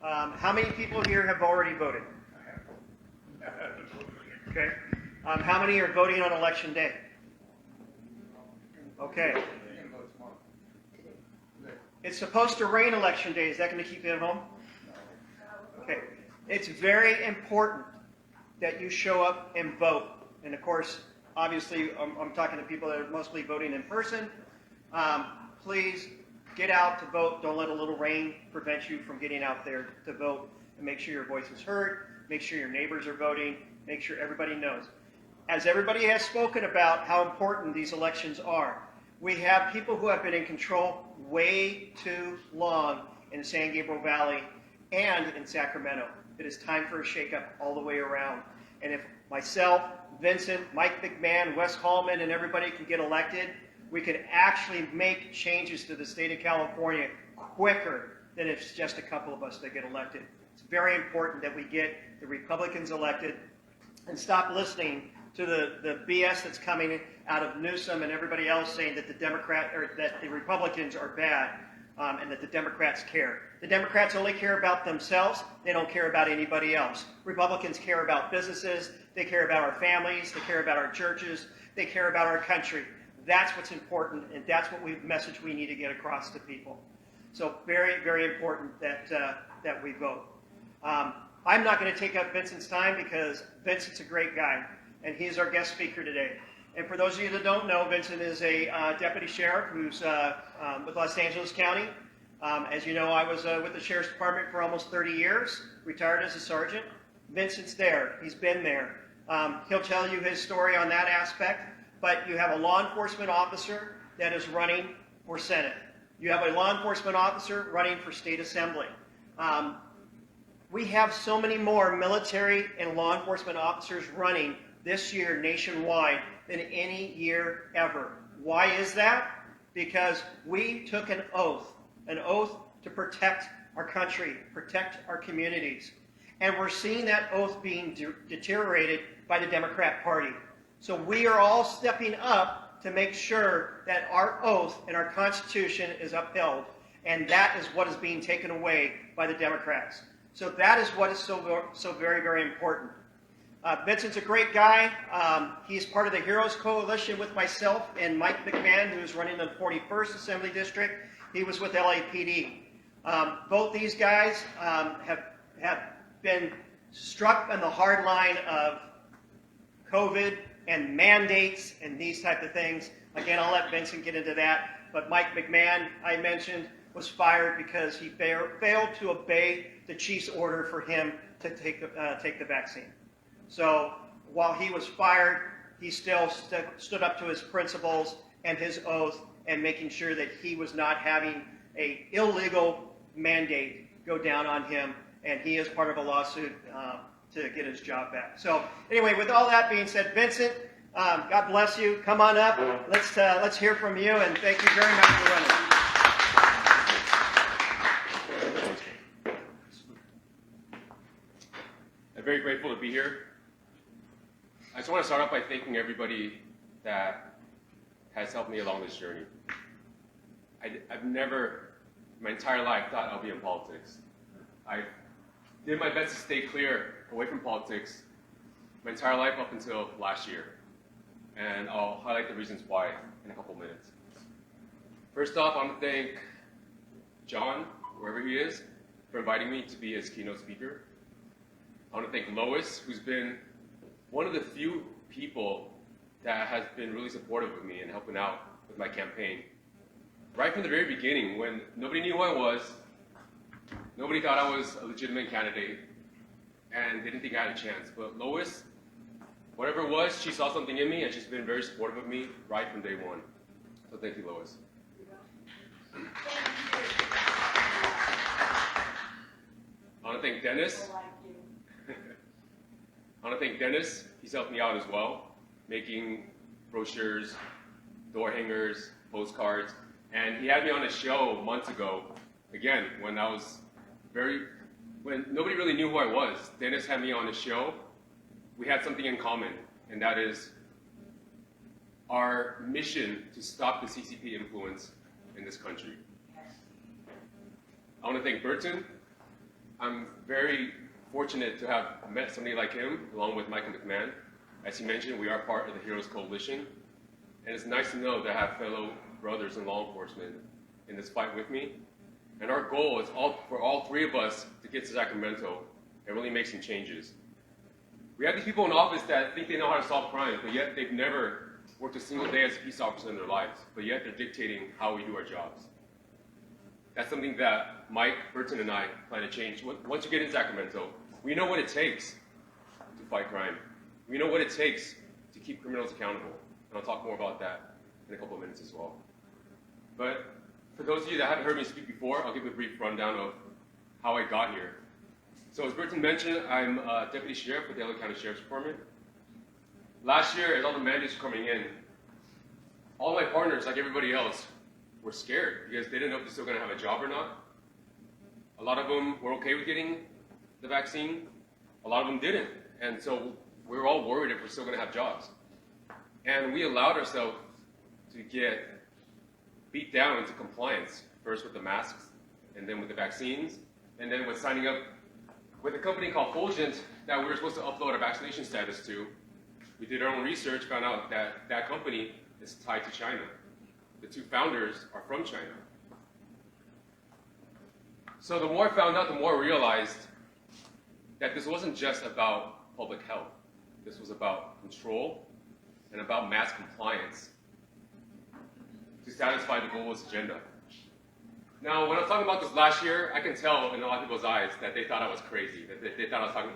How many people here have already voted? Okay. How many are voting on election day? Okay. It's supposed to rain election day. Is that going to keep you at home? Okay. It's very important that you show up and vote. And of course, obviously, I'm talking to people that are mostly voting in person. Please get out to vote. Don't let a little rain prevent you from getting out there to vote. And make sure your voice is heard. Make sure your neighbors are voting. Make sure everybody knows. As everybody has spoken about how important these elections are, we have people who have been in control way too long in San Gabriel Valley and in Sacramento. It is time for a shakeup all the way around. And if myself, Vincent, Mike McMahon, Wes Hallman, and everybody can get elected, we can actually make changes to the state of California quicker than if it's just a couple of us that get elected. It's very important that we get the Republicans elected and stop listening to the BS that's coming out of Newsom and everybody else saying that the Republicans are bad and that the Democrats care. The Democrats only care about themselves. They don't care about anybody else. Republicans care about businesses. They care about our families. They care about our churches. They care about our country. That's what's important, and that's what message we need to get across to people. So very, very important that we vote. I'm not going to take up Vincent's time because Vincent's a great guy, and he's our guest speaker today. And for those of you that don't know, Vincent is a deputy sheriff who's with Los Angeles County. As you know, I was with the Sheriff's Department for almost 30 years, retired as a sergeant. Vincent's there. He's been there. He'll tell you his story on that aspect, but you have a law enforcement officer that is running for Senate. You have a law enforcement officer running for state assembly. We have so many more military and law enforcement officers running this year nationwide than any year ever. Why is that? Because we took an oath to protect our country, protect our communities. And we're seeing that oath being deteriorated by the Democrat Party. So we are all stepping up to make sure that our oath and our Constitution is upheld. And that is what is being taken away by the Democrats. So that is what is so very, very important. Vincent's a great guy. He's part of the Heroes Coalition with myself and Mike McMahon, who is running the 41st Assembly District. He was with LAPD. Both these guys have been struck on the hard line of COVID and mandates and these type of things. Again, I'll let Vincent get into that. But Mike McMahon, I mentioned, was fired because he failed to obey the chief's order for him to take the vaccine. So while he was fired, he still stood up to his principles and his oath and making sure that he was not having an illegal mandate go down on him, and he is part of a lawsuit to get his job back. So anyway, with all that being said, Vincent, God bless you. Come on up. Let's hear from you, and thank you very much for running. I'm very grateful to be here. I just want to start off by thanking everybody that has helped me along this journey. I've never, my entire life, thought I'll be in politics. I did my best to stay clear away from politics my entire life up until last year. And I'll highlight the reasons why in a couple minutes. First off, I want to thank John, wherever he is, for inviting me to be his keynote speaker. I want to thank Lois, who's been one of the few people that has been really supportive of me and helping out with my campaign. Right from the very beginning, when nobody knew who I was, nobody thought I was a legitimate candidate, and they didn't think I had a chance. But Lois, whatever it was, she saw something in me, and she's been very supportive of me right from day one. So thank you, Lois. I want to thank Dennis. I want to thank Dennis. He's helped me out as well, making brochures, door hangers, postcards. And he had me on a show months ago, again, when nobody really knew who I was. Dennis had me on a show. We had something in common, and that is our mission to stop the CCP influence in this country. I want to thank Burton. I'm very fortunate to have met somebody like him, along with Michael McMahon. As he mentioned, we are part of the Heroes Coalition, and it's nice to know that I have fellow brothers in law enforcement in this fight with me. And our goal is for all three of us to get to Sacramento and really make some changes. We have these people in office that think they know how to solve crime, but yet they've never worked a single day as a peace officer in their lives, but yet they're dictating how we do our jobs. That's something that Mike, Burton, and I plan to change. Once you get in Sacramento, we know what it takes to fight crime. We know what it takes to keep criminals accountable. And I'll talk more about that in a couple of minutes as well. But for those of you that haven't heard me speak before, I'll give a brief rundown of how I got here. So as Burton mentioned, I'm a deputy sheriff with the LA County Sheriff's Department. Last year, as all the mandates were coming in, all my partners, like everybody else, were scared because they didn't know if they're still going to have a job or not. A lot of them were okay with getting the vaccine. A lot of them didn't. And so we were all worried if we're still going to have jobs. And we allowed ourselves to get beat down into compliance, first with the masks, and then with the vaccines, and then with signing up with a company called Fulgent that we were supposed to upload our vaccination status to. We did our own research, found out that that company is tied to China. The two founders are from China. So the more I found out, the more I realized that this wasn't just about public health. This was about control and about mass compliance to satisfy the globalist agenda. Now, when I was talking about this last year, I can tell in a lot of people's eyes that they thought I was crazy, that they thought I was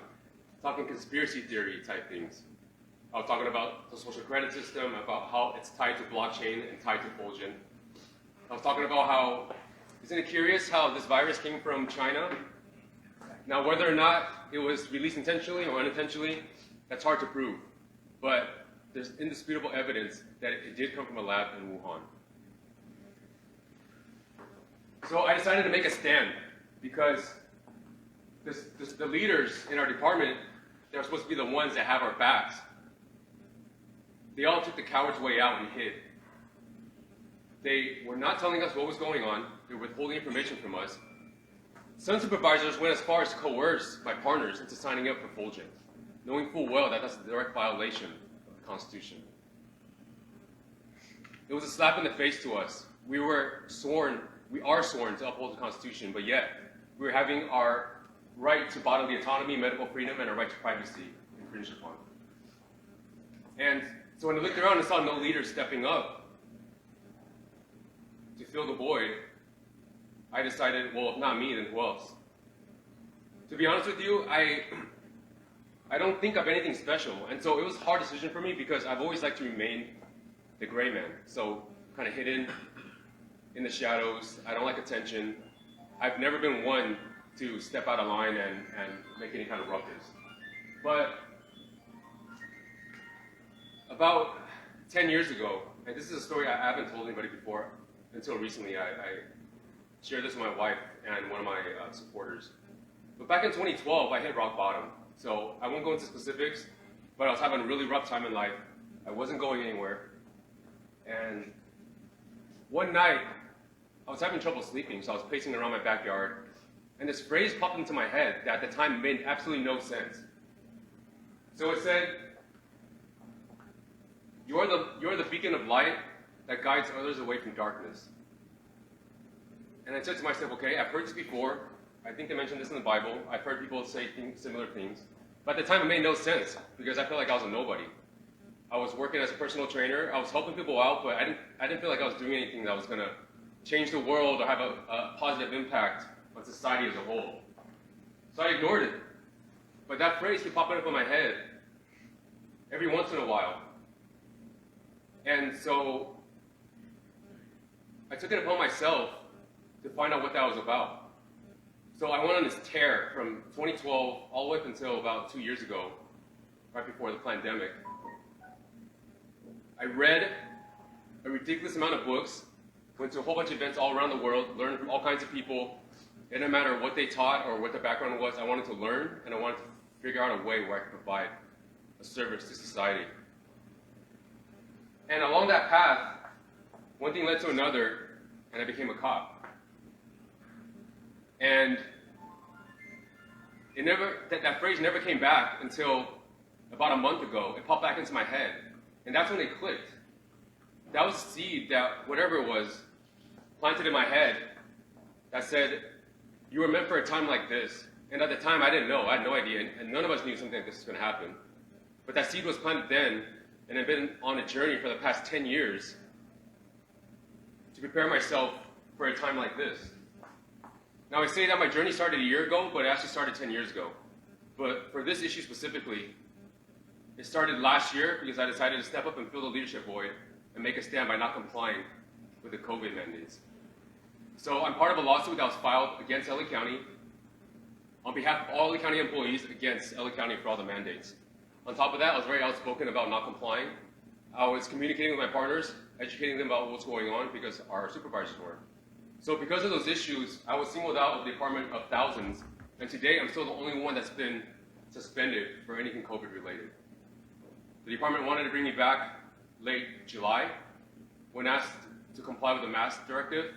talking conspiracy theory type things. I was talking about the social credit system, about how it's tied to blockchain and tied to Fulgent. I was talking about how, isn't it curious how this virus came from China? Now, whether or not it was released intentionally or unintentionally, that's hard to prove. But there's indisputable evidence that it did come from a lab in Wuhan. So I decided to make a stand because the leaders in our department, they're supposed to be the ones that have our backs. They all took the coward's way out and hid. They were not telling us what was going on. They were withholding information from us. Some supervisors went as far as to coerce my partners into signing up for Fulgent, knowing full well that that's a direct violation of the Constitution. It was a slap in the face to us. We are sworn to uphold the Constitution, but yet we were having our right to bodily autonomy, medical freedom, and our right to privacy infringed upon. And so when I looked around and saw no leaders stepping up to fill the void, I decided, well, if not me, then who else? To be honest with you, I don't think of anything special. And so it was a hard decision for me because I've always liked to remain the gray man. So kind of hidden in the shadows. I don't like attention. I've never been one to step out of line and make any kind of ruckus. But about 10 years ago, and this is a story I haven't told anybody before until recently, I shared this with my wife and one of my supporters. But back in 2012, I hit rock bottom. So I won't go into specifics, but I was having a really rough time in life. I wasn't going anywhere. And one night, I was having trouble sleeping, so I was pacing around my backyard. And this phrase popped into my head that at the time made absolutely no sense. So it said, you're the beacon of light that guides others away from darkness. And I said to myself, okay, I've heard this before. I think they mentioned this in the Bible. I've heard people say similar things. But at the time, it made no sense because I felt like I was a nobody. I was working as a personal trainer. I was helping people out, but I didn't feel like I was doing anything that was going to change the world or have a positive impact on society as a whole. So I ignored it. But that phrase kept popping up in my head every once in a while. And so I took it upon myself to find out what that was about. So I went on this tear from 2012 all the way up until about 2 years ago, right before the pandemic. I read a ridiculous amount of books, went to a whole bunch of events all around the world, learned from all kinds of people. It didn't matter what they taught or what their background was, I wanted to learn, and I wanted to figure out a way where I could provide a service to society. And along that path, one thing led to another, and I became a cop. And that phrase never came back until about a month ago. It popped back into my head, and that's when it clicked. That was a seed that, whatever it was, planted in my head that said, you were meant for a time like this. And at the time, I didn't know. I had no idea, and none of us knew something like this was going to happen. But that seed was planted then, and I've been on a journey for the past 10 years to prepare myself for a time like this. Now, I say that my journey started a year ago, but it actually started 10 years ago. But for this issue specifically, it started last year because I decided to step up and fill the leadership void and make a stand by not complying with the COVID mandates. So I'm part of a lawsuit that was filed against LA County on behalf of all LA County employees against LA County for all the mandates. On top of that, I was very outspoken about not complying. I was communicating with my partners, educating them about what's going on because our supervisors weren't. So because of those issues, I was singled out of the department of thousands, and today I'm still the only one that's been suspended for anything COVID related. The department wanted to bring me back late July. When asked to comply with the mask directive,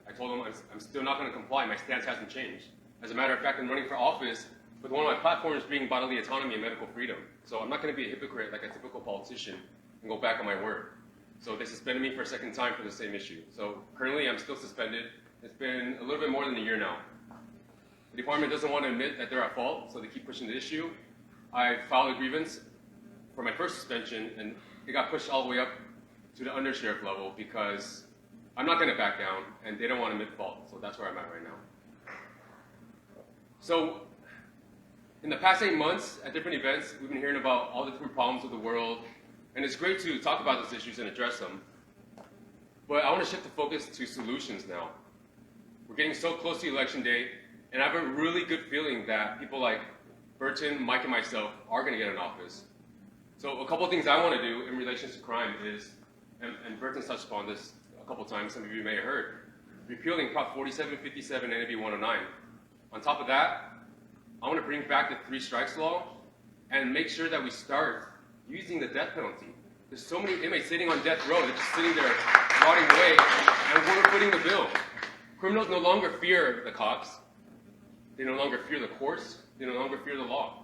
I told them I'm still not going to comply. My stance hasn't changed. As a matter of fact, I'm running for office with one of my platforms being bodily autonomy and medical freedom. So I'm not going to be a hypocrite like a typical politician and go back on my word. So they suspended me for a second time for the same issue. So currently I'm still suspended. It's been a little bit more than a year now. The department doesn't want to admit that they're at fault, so they keep pushing the issue. I filed a grievance for my first suspension, and it got pushed all the way up to the undersheriff level because I'm not going to back down, and they don't want to admit fault. So that's where I'm at right now. So in the past 8 months, at different events, we've been hearing about all the different problems with the world, and it's great to talk about those issues and address them. But I want to shift the focus to solutions now. We're getting so close to Election Day, and I have a really good feeling that people like Burton, Mike, and myself are going to get in office. So a couple of things I want to do in relation to crime is, and Burton's touched upon this a couple of times, some of you may have heard, repealing Prop 4757 and AD-109. On top of that, I want to bring back the 3 strikes law and make sure that we start using the death penalty. There's so many inmates sitting on death row, they're just sitting there rotting away, and we're footing the bill. Criminals no longer fear the cops. They no longer fear the courts. They no longer fear the law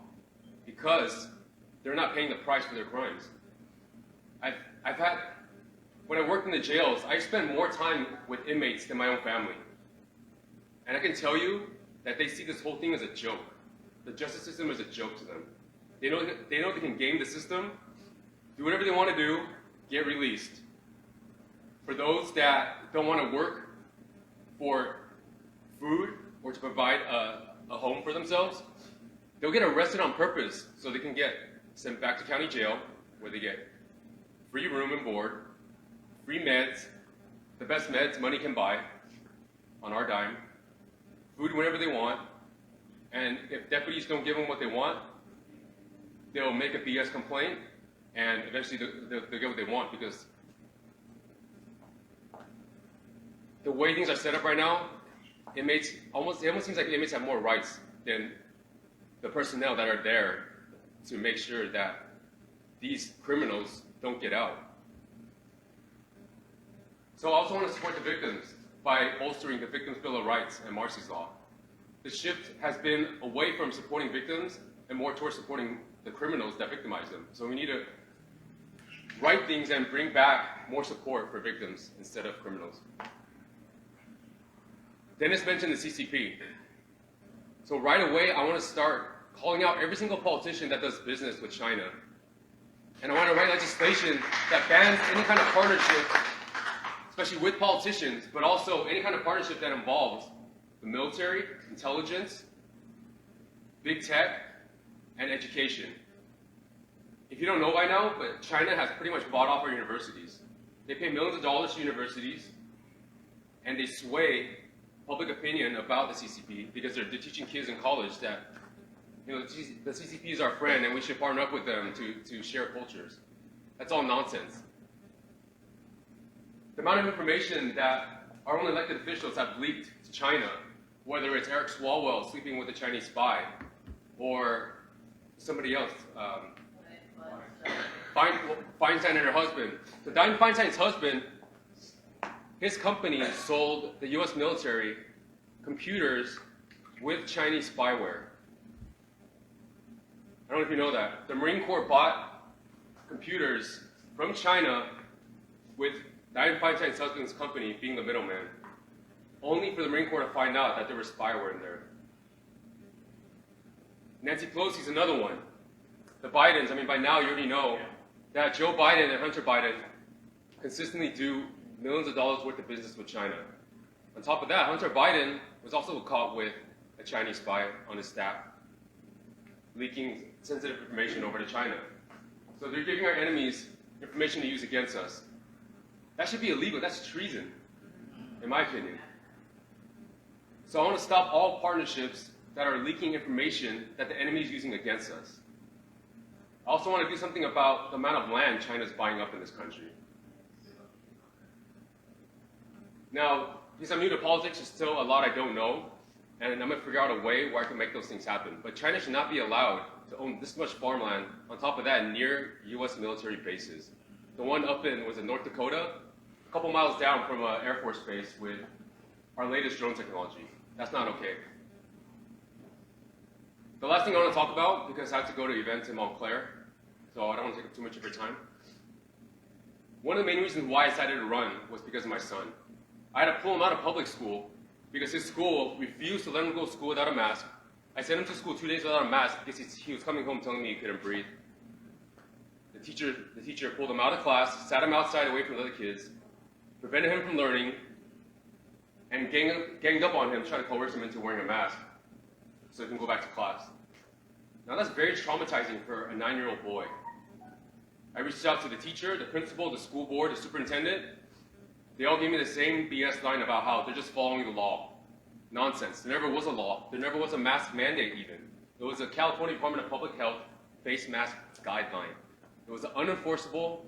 because they're not paying the price for their crimes. I've had, when I worked in the jails, I spent more time with inmates than my own family. And I can tell you that they see this whole thing as a joke. The justice system is a joke to them. They know they can game the system, do whatever they want to do, get released. For those that don't want to work for food or to provide a home for themselves, they'll get arrested on purpose so they can get sent back to county jail where they get free room and board, free meds, the best meds money can buy on our dime, food whenever they want, and if deputies don't give them what they want, they'll make a BS complaint, and eventually they'll get what they want because the way things are set up right now, it almost seems like inmates have more rights than the personnel that are there to make sure that these criminals don't get out. So I also want to support the victims by bolstering the Victims' Bill of Rights and Marcy's Law. The shift has been away from supporting victims and more towards supporting the criminals that victimize them. So we need to write things and bring back more support for victims instead of criminals. Dennis mentioned the CCP. So right away, I want to start calling out every single politician that does business with China. And I want to write legislation that bans any kind of partnership, especially with politicians, but also any kind of partnership that involves the military, intelligence, big tech, and education. If you don't know by now, but China has pretty much bought off our universities. They pay millions of dollars to universities, and they sway public opinion about the CCP because they're teaching kids in college that the CCP is our friend and we should partner up with them to share cultures. That's all nonsense. The amount of information that our own elected officials have leaked to China, whether it's Eric Swalwell sleeping with a Chinese spy or somebody else, Feinstein and her husband. So Dianne Feinstein's husband, his company sold the US military computers with Chinese spyware. I don't know if you know that. The Marine Corps bought computers from China with 959 Substance Company being the middleman, only for the Marine Corps to find out that there was spyware in there. Nancy Pelosi's another one. The Bidens, I mean, by now you already know that Joe Biden and Hunter Biden consistently do millions of dollars worth of business with China. On top of that, Hunter Biden was also caught with a Chinese spy on his staff, leaking sensitive information over to China. So they're giving our enemies information to use against us. That should be illegal. That's treason, in my opinion. So I want to stop all partnerships that are leaking information that the enemy is using against us. I also want to do something about the amount of land China is buying up in this country. Now, because I'm new to politics, there's still a lot I don't know, and I'm going to figure out a way where I can make those things happen. But China should not be allowed to own this much farmland, on top of that, near U.S. military bases. The one up in, was in North Dakota, a couple miles down from an Air Force base with our latest drone technology. That's not okay. The last thing I want to talk about, because I have to go to events in Montclair, so I don't want to take up too much of your time. One of the main reasons why I decided to run was because of my son. I had to pull him out of public school because his school refused to let him go to school without a mask. I sent him to school 2 days without a mask because he was coming home telling me he couldn't breathe. The teacher pulled him out of class, sat him outside away from the other kids, prevented him from learning, and ganged up on him, trying to coerce him into wearing a mask so he can go back to class. Now that's very traumatizing for a 9-year-old boy. I reached out to the teacher, the principal, the school board, the superintendent. They all gave me the same BS line about how they're just following the law. Nonsense. There never was a law. There never was a mask mandate even. It was a California Department of Public Health face mask guideline. It was an unenforceable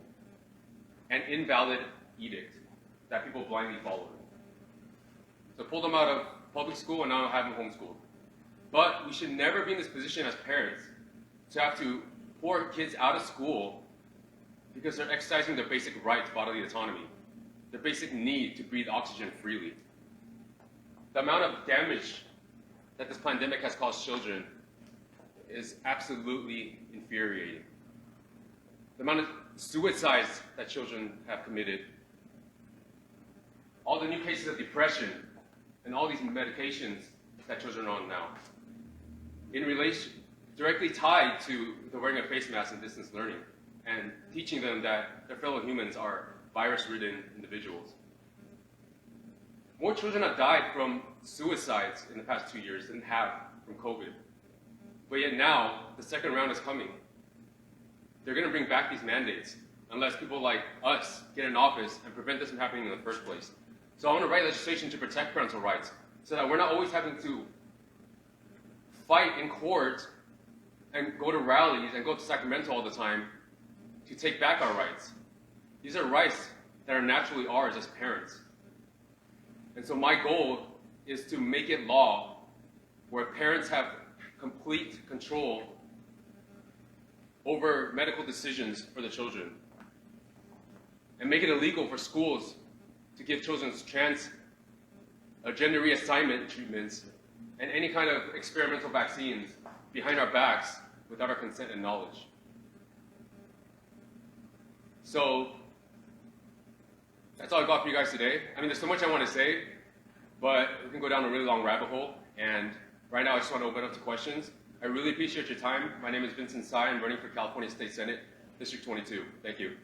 and invalid edict that people blindly followed. So I pulled them out of public school and now I have them homeschooled. But we should never be in this position as parents to have to pour kids out of school because they're exercising their basic right to bodily autonomy, their basic need to breathe oxygen freely. The amount of damage that this pandemic has caused children is absolutely infuriating. The amount of suicides that children have committed, all the new cases of depression, and all these medications that children are on now, in relation, directly tied to the wearing of face masks and distance learning, and teaching them that their fellow humans are virus-ridden individuals. More children have died from suicides in the past 2 years than have from COVID. But yet now, the second round is coming. They're going to bring back these mandates unless people like us get in office and prevent this from happening in the first place. So I want to write legislation to protect parental rights so that we're not always having to fight in court and go to rallies and go to Sacramento all the time to take back our rights. These are rights that are naturally ours as parents. And so my goal is to make it law where parents have complete control over medical decisions for the children, and make it illegal for schools to give children gender reassignment treatments and any kind of experimental vaccines behind our backs without our consent and knowledge. So that's all I got for you guys today. I mean, there's so much I want to say, but we can go down a really long rabbit hole, and right now I just want to open up to questions. I really appreciate your time. My name is Vincent Tsai. I'm running for California State Senate, District 22. Thank you.